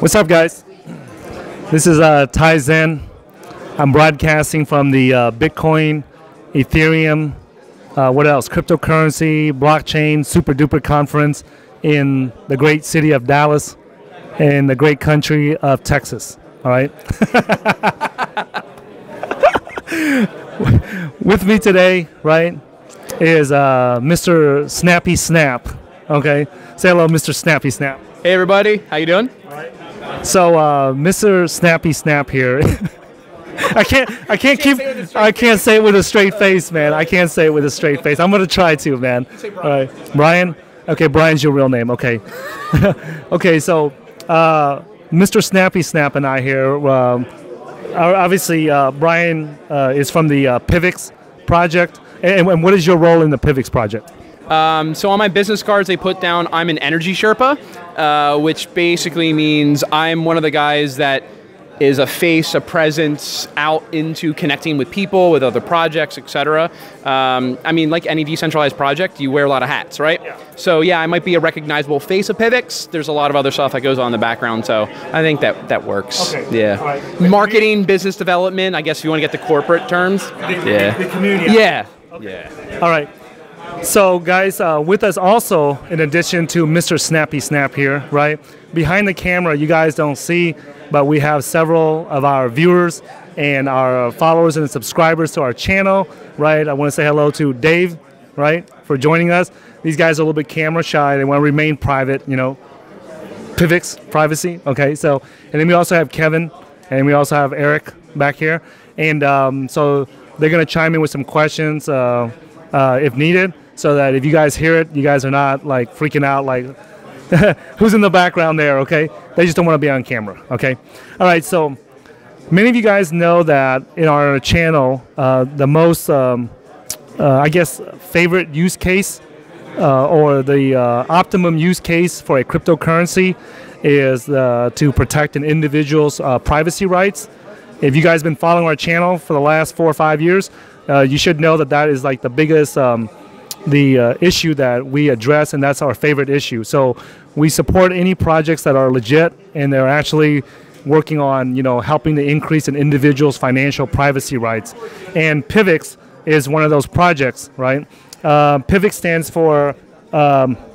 What's up, guys? This is Ty Zen. I'm broadcasting from the Bitcoin, Ethereum, what else? Cryptocurrency, blockchain, super duper conference in the great city of Dallas in the great country of Texas. All right. With me today, right, is Mr. Snappy Snap. Okay. Say hello, Mr. Snappy Snap. Hey everybody, how you doing? All right. So, Mr. Snappy Snap here. I can't say it with a straight face, man. I can't say it with a straight face. I'm gonna try to, man. Say Bryan. All right, Bryan. Okay, Bryan's your real name. Okay. Okay, so Mr. Snappy Snap and I here. Obviously, Bryan is from the PIVX project. And what is your role in the PIVX project? So on my business cards, they put down I'm an energy Sherpa, which basically means I'm one of the guys that is a face, a presence out into connecting with people, with other projects, etc. I mean, like any decentralized project, you wear a lot of hats, right? Yeah. So yeah, I might be a recognizable face of PIVX. There's a lot of other stuff that goes on in the background, so I think that works. Okay. Yeah. All right. Marketing, business development, I guess if you want to get the corporate terms. The community. Yeah. Okay. Yeah. All right. So guys, with us also, in addition to Mr. Snappy Snap here, right? Behind the camera, you guys don't see, but we have several of our viewers and our followers and subscribers to our channel, right? I want to say hello to Dave, right, for joining us. These guys are a little bit camera shy. They want to remain private, you know, PIVX, privacy, okay? So, and then we also have Kevin, and we also have Eric back here. And so they're going to chime in with some questions if needed, so that if you guys hear it, you guys are not like freaking out like, who's in the background there, okay? They just don't want to be on camera, okay? All right, so many of you guys know that in our channel, the most, I guess, favorite use case or the optimum use case for a cryptocurrency is to protect an individual's privacy rights. If you guys have been following our channel for the last 4 or 5 years, you should know that that is like the biggest issue that we address, and that's our favorite issue. So we support any projects that are legit and they're actually working on, you know, helping to increase an individual's financial privacy rights. And PIVX is one of those projects, right? PIVX stands for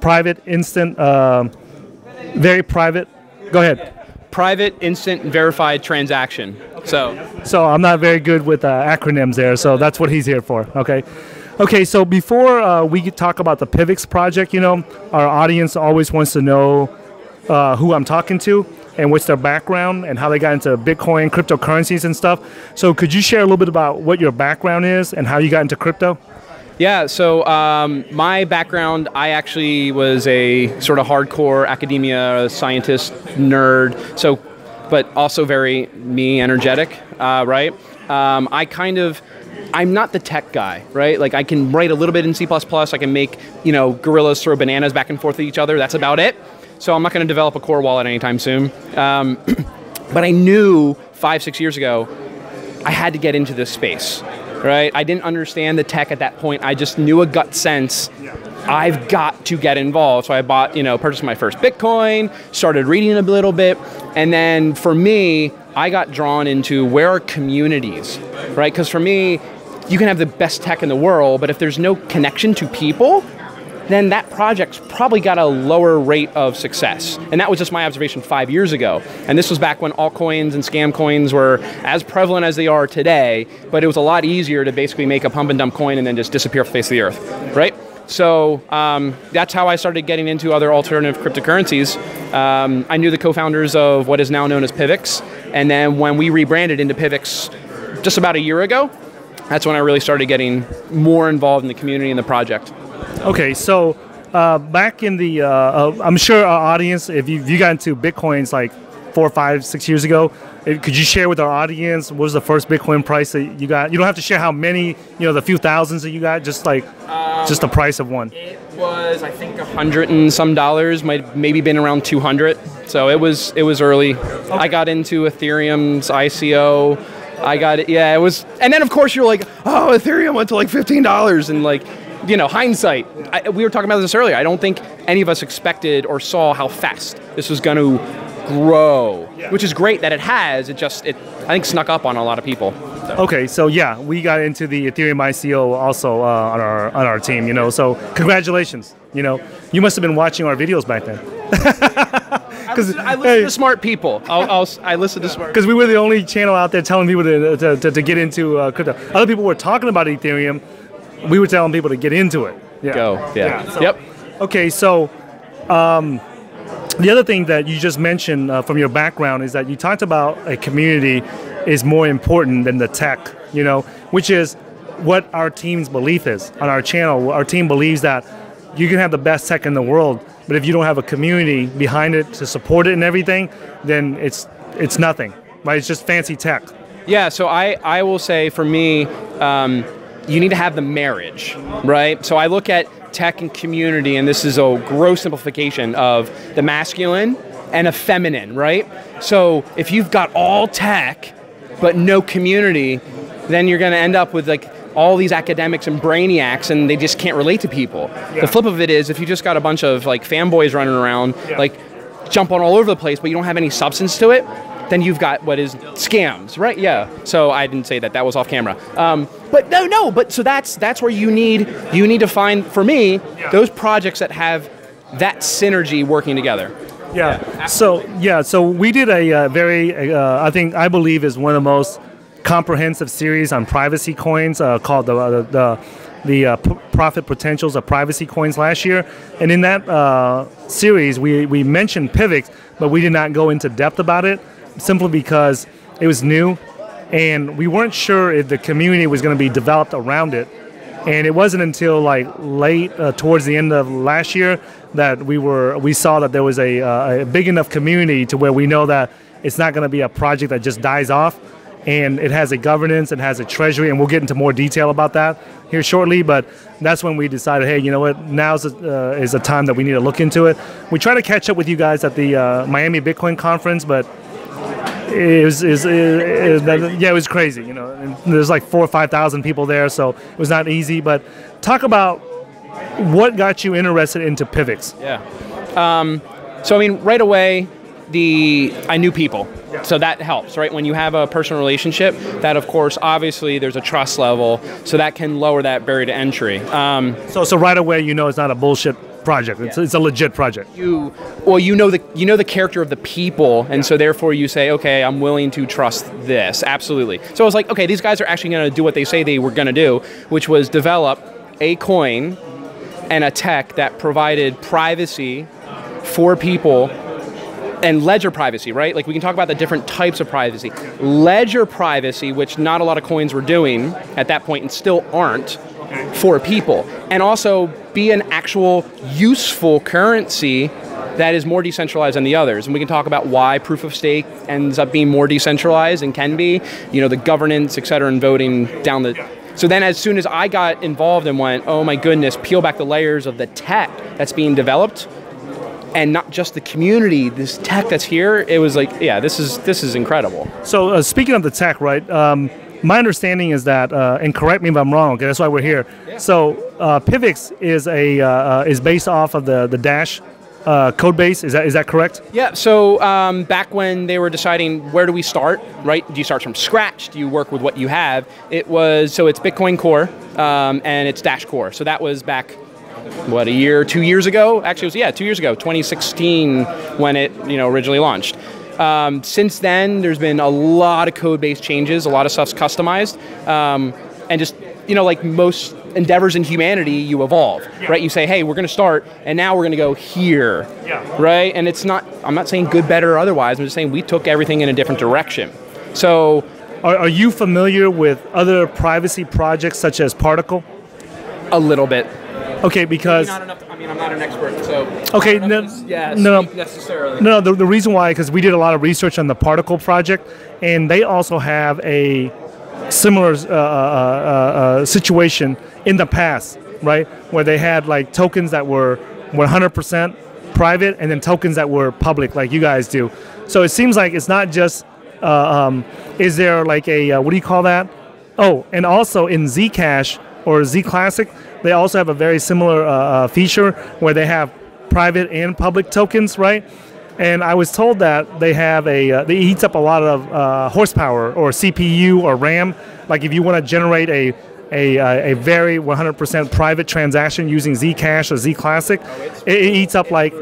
private, instant, very private. Go ahead. Private, instant, verified transaction. Okay. So I'm not very good with acronyms there, so that's what he's here for, okay? Okay, so before we talk about the PIVX project, you know, our audience always wants to know who I'm talking to and what's their background and how they got into Bitcoin, cryptocurrencies and stuff. So could you share a little bit about what your background is and how you got into crypto? Yeah, so my background, I actually was a sort of hardcore academia scientist nerd, so, but also very me energetic, right? I'm not the tech guy, right? Like I can write a little bit in C++, I can make, you know, gorillas throw bananas back and forth at each other, that's about it. So I'm not going to develop a core wallet anytime soon. But I knew 5-6 years ago, I had to get into this space, right? I didn't understand the tech at that point. I just knew a gut sense, I've got to get involved. So I bought, you know, purchased my first Bitcoin, started reading a little bit. And then for me, I got drawn into where are communities, right? Because for me, you can have the best tech in the world, but if there's no connection to people, then that project's probably got a lower rate of success. And that was just my observation 5 years ago. And this was back when altcoins and scam coins were as prevalent as they are today, but it was a lot easier to basically make a pump and dump coin and then just disappear off the face of the earth, right? So that's how I started getting into other alternative cryptocurrencies. I knew the co-founders of what is now known as PIVX, and then when we rebranded into PIVX just about a year ago, that's when I really started getting more involved in the community and the project. Okay, so back in the, I'm sure our audience, if you got into Bitcoins like 4, 5, 6 years ago, could you share with our audience what was the first Bitcoin price that you got? You don't have to share how many, you know, the few thousands that you got, just like, just the price of one. It was, I think, $100 and some, might maybe been around 200. So it was early. Okay. I got into Ethereum's ICO. I got it, yeah, it was, and then of course you're like, oh, Ethereum went to like $15, and like, you know, hindsight, we were talking about this earlier, I don't think any of us expected or saw how fast this was going to grow, which is great that it has. It I think, snuck up on a lot of people. So. Okay, so yeah, we got into the Ethereum ICO also on our team, you know. So congratulations, you know. You must have been watching our videos back then. I listen to smart people. I listen to smart. Because we were the only channel out there telling people to get into crypto. Other people were talking about Ethereum. We were telling people to get into it. Yeah. Go. Yeah. So, yep. Okay, so the other thing that you just mentioned from your background is that you talked about a community is more important than the tech, you know, which is what our team's belief is on our channel. Our team believes that you can have the best tech in the world, but if you don't have a community behind it to support it and everything, then it's nothing, right? It's just fancy tech. Yeah, so I will say for me, you need to have the marriage, right? So I look at tech and community, and this is a gross simplification of the masculine and a feminine, right? So if you've got all tech, but no community, then you're going to end up with like all these academics and brainiacs, and they just can't relate to people. Yeah. The flip of it is, if you just got a bunch of like fanboys running around, like jumping all over the place, but you don't have any substance to it, then you've got what is scams, right? Yeah. So I didn't say that. That was off camera. But no. But so that's where you need to find, for me, those projects that have that synergy working together. Yeah. So we did a very I believe is one of the most comprehensive series on privacy coins called the profit potentials of privacy coins last year, and in that series we mentioned PIVX, but we did not go into depth about it simply because it was new, and we weren't sure if the community was going to be developed around it. And it wasn't until like late towards the end of last year that we saw that there was a big enough community to where we know that it's not going to be a project that just dies off, and it has a governance, it has a treasury, and we'll get into more detail about that here shortly. But that's when we decided, hey, you know what, now is a time that we need to look into it. We try to catch up with you guys at the Miami Bitcoin conference, but it was crazy. You know, and there's like 4,000 or 5,000 people there, so it was not easy. But talk about what got you interested into PIVX. Yeah. So I mean, right away, I knew people. Yeah. So that helps, right? When you have a personal relationship, that of course, obviously, there's a trust level, so that can lower that barrier to entry. So right away, you know it's not a bullshit project. It's a legit project. You know the character of the people, and so therefore you say, okay, I'm willing to trust this. Absolutely. So I was like, okay, these guys are actually going to do what they say they were going to do, which was develop a coin and a tech that provided privacy for people. And ledger privacy, right? Like we can talk about the different types of privacy. Ledger privacy, which not a lot of coins were doing at that point and still aren't for people. And also be an actual useful currency that is more decentralized than the others. And we can talk about why proof of stake ends up being more decentralized and can be, you know, the governance, et cetera, and voting down the... So then as soon as I got involved and went, oh my goodness, peel back the layers of the tech that's being developed, and not just the community, this tech that's here, it was like, yeah, this is incredible. So speaking of the tech, right, my understanding is that, and correct me if I'm wrong, okay, that's why we're here. Yeah. So PIVX is based off of the Dash code base, is that correct? Yeah, so back when they were deciding where do we start, right? Do you start from scratch? Do you work with what you have? It's Bitcoin Core and it's Dash Core. So that was back, what, 2 years ago? Actually, it was 2 years ago, 2016, when it originally launched. Since then, there's been a lot of code-based changes. A lot of stuff's customized, and just like most endeavors in humanity, you evolve, right? You say, hey, we're going to start, and now we're going to go here, right? And it's not. I'm not saying good, better, or otherwise. I'm just saying we took everything in a different direction. So, are you familiar with other privacy projects such as Particle? A little bit. Okay, because... Maybe not enough, I'm not an expert, so... Okay, no. Necessarily. No, the reason why, because we did a lot of research on the Particle project, and they also have a similar situation in the past, right? Where they had like tokens that were 100% private, and then tokens that were public, like you guys do. So it seems like it's not just... is there like a... what do you call that? Oh, and also in Zcash or Zclassic, they also have a very similar feature where they have private and public tokens, right? And I was told that they have they eats up a lot of horsepower or CPU or RAM. Like if you want to generate a very 100% private transaction using Zcash or Zclassic, it eats up like...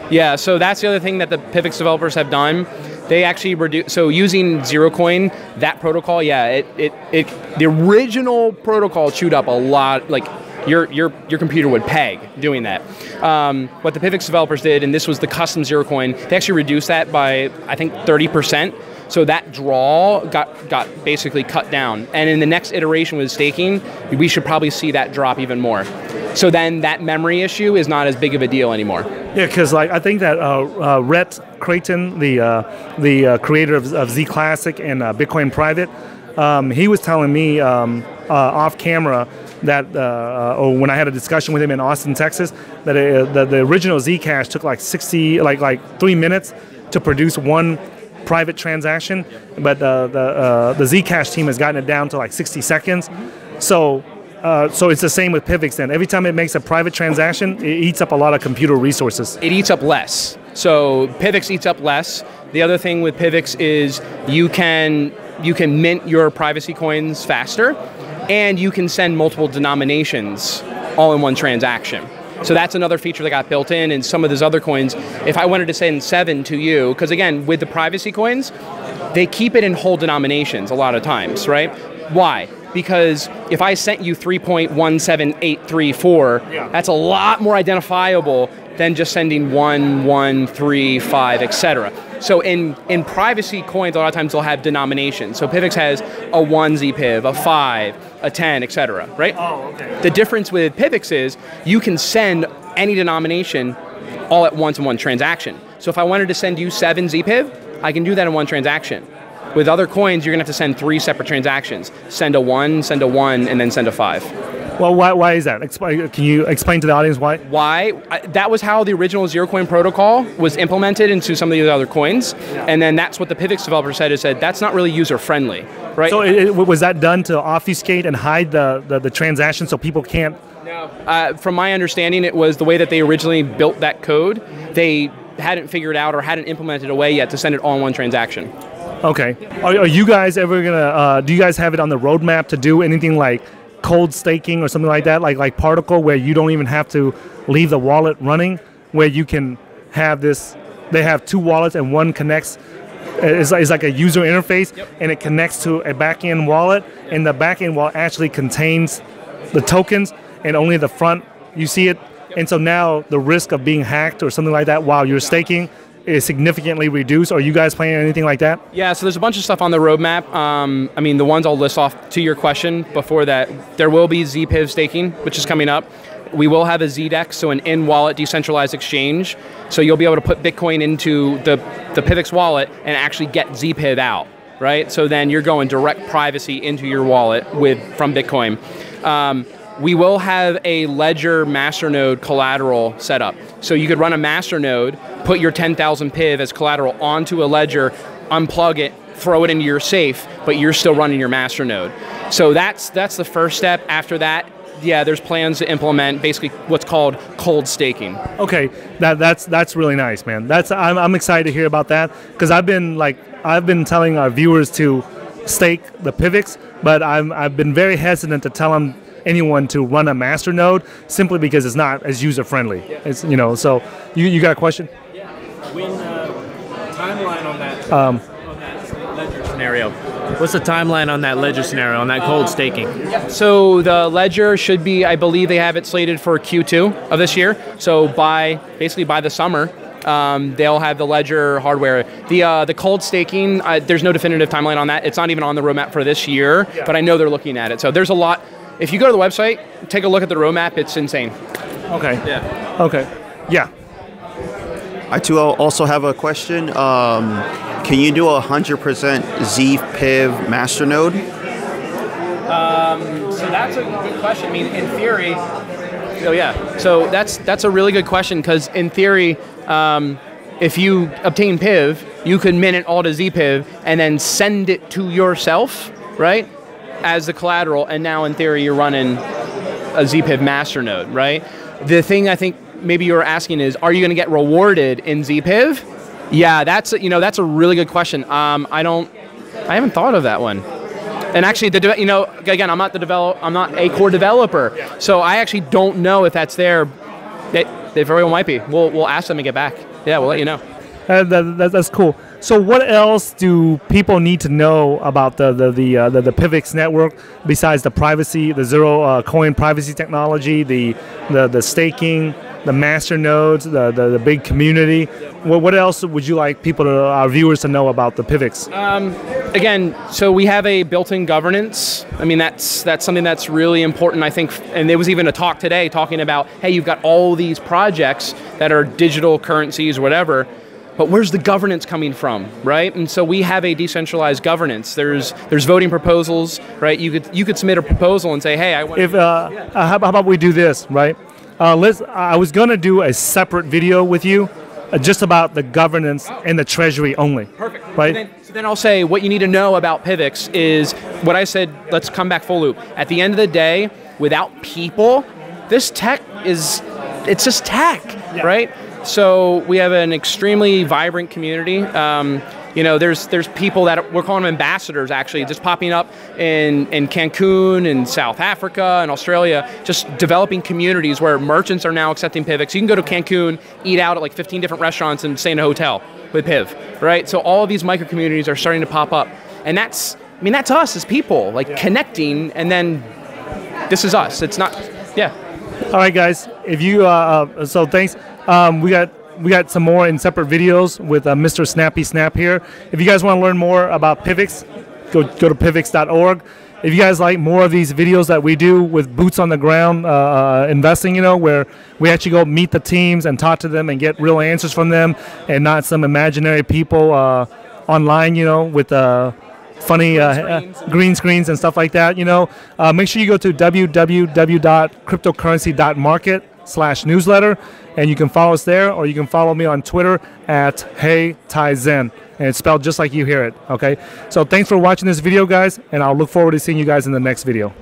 Yeah, so that's the other thing that the PIVX developers have done. They actually reduce, so using Zerocoin, that protocol, yeah, the original protocol chewed up a lot, like your computer would peg doing that. What the PIVX developers did, and this was the custom Zerocoin, they actually reduced that by, I think, 30%. So that draw got basically cut down. And in the next iteration with staking, we should probably see that drop even more. So then that memory issue is not as big of a deal anymore. Yeah, because like I think that Rhett Creighton, the creator of Zclassic and Bitcoin Private, he was telling me off camera that when I had a discussion with him in Austin, Texas, that the original Zcash took like 3 minutes to produce one private transaction, but the Zcash team has gotten it down to like 60 seconds. So it's the same with PIVX then. Every time it makes a private transaction, it eats up a lot of computer resources. It eats up less. So PIVX eats up less. The other thing with PIVX is you can mint your privacy coins faster, and you can send multiple denominations all in one transaction. So that's another feature that got built in, and some of those other coins, if I wanted to send 7 to you, because again, with the privacy coins, they keep it in whole denominations a lot of times, right? Why? Because if I sent you 3.17834, that's a lot more identifiable than just sending 1, 1, 3, 5, etc. So in privacy coins, a lot of times they'll have denominations. So PIVX has a 1 ZPIV, a 5, a 10, etc. Right? Oh, okay. The difference with PIVX is you can send any denomination all at once in one transaction. So if I wanted to send you 7 ZPIV, I can do that in one transaction. With other coins, you're going to have to send 3 separate transactions. Send a 1, and then send a 5. Well, why is that? Can you explain to the audience why? Why? That was how the original Zerocoin protocol was implemented into some of the other coins, and then that's what the PIVX developer said. It said that's not really user-friendly, right? So was that done to obfuscate and hide the transaction so people can't? No. From my understanding, it was the way that they originally built that code. They hadn't figured out or hadn't implemented a way yet to send it all in one transaction. Okay. Are you guys ever gonna? Do you guys have it on the roadmap to do anything like cold staking or something like that, like Particle, where you don't even have to leave the wallet running, where you can have this? They have 2 wallets and one connects. It's like a user interface, and it connects to a back-end wallet, and the back-end wallet actually contains the tokens, and only the front you see it. And so now the risk of being hacked or something like that while you're staking is significantly reduced. Are you guys planning anything like that? Yeah, so there's a bunch of stuff on the roadmap. I mean, the ones I'll list off to your question before that, there will be ZPIV staking, which is coming up. We will have a ZDEX, so an in-wallet decentralized exchange. So you'll be able to put Bitcoin into the PIVX wallet and actually get ZPIV out, right? So then you're going direct privacy into your wallet from Bitcoin. We will have a Ledger masternode collateral set up. So you could run a masternode, put your 10,000 PIV as collateral onto a Ledger, unplug it, throw it into your safe, but you're still running your masternode. So that's the first step. After that, yeah, there's plans to implement basically what's called cold staking. Okay, that's really nice, man. I'm excited to hear about that, because I've been telling our viewers to stake the PIVX, but I've been very hesitant to tell anyone to run a master node simply because it's not as user friendly. Yeah. It's so you got a question? Yeah. When timeline on that on that ledger scenario? What's the timeline on that ledger scenario, on that cold staking? So the ledger should be, I believe they have it slated for Q2 of this year. So basically by the summer, they'll have the ledger hardware. The cold staking, there's no definitive timeline on that. It's not even on the roadmap for this year, but I know they're looking at it. So there's a lot. If you go to the website, take a look at the roadmap, it's insane. Okay. Yeah. Okay. Yeah. I too also have a question. Can you do 100% ZPIV masternode? So that's a good question. I mean, in theory, So that's a really good question, because in theory, if you obtain PIV, you could mint it all to ZPIV and then send it to yourself, right, as the collateral, and now in theory you're running a ZPIV masternode, right? The thing I think maybe you're asking is, are you going to get rewarded in ZPIV? Yeah, that's a really good question. I haven't thought of that one. And actually, again, I'm not a core developer, so I actually don't know if that's there. They very well might be. We'll ask them and get back. Yeah, we'll let you know. That's cool. So what else do people need to know about the PIVX network besides the privacy, the zero coin privacy technology, the staking, the master nodes, the big community? What else would you like our viewers to know about the PIVX? Again, so we have a built-in governance. I mean, that's something that's really important, I think. And there was even a talk today talking about, hey, you've got all these projects that are digital currencies or whatever, but where's the governance coming from, right? And so we have a decentralized governance. There's voting proposals, right? You could submit a proposal and say, hey, I want. How about we do this, right? I was gonna do a separate video with you, just about the governance and the treasury only. Perfect. Right. So then I'll say what you need to know about PIVX is what I said. Let's come back full loop. At the end of the day, without people, this tech it's just tech, right? So we have an extremely vibrant community. There's people that we're calling them ambassadors, actually, just popping up in Cancun and South Africa and Australia, just developing communities where merchants are now accepting PIVX. You can go to Cancun, eat out at like 15 different restaurants and stay in a hotel with PIV, right? So all of these micro communities are starting to pop up. And that's us as people, like connecting, and then this is us. It's not, yeah. All right, guys. If you so thanks. We got some more in separate videos with Mr. Snappy Snap here. If you guys want to learn more about PIVX, go to pivx.org. If you guys like more of these videos that we do with boots on the ground investing, where we actually go meet the teams and talk to them and get real answers from them, and not some imaginary people online, with funny green screens and stuff like that, make sure you go to www.cryptocurrency.market/newsletter, and you can follow us there, or you can follow me on Twitter at HeyTaiZen, and it's spelled just like you hear it. Okay, so thanks for watching this video, guys, and I'll look forward to seeing you guys in the next video.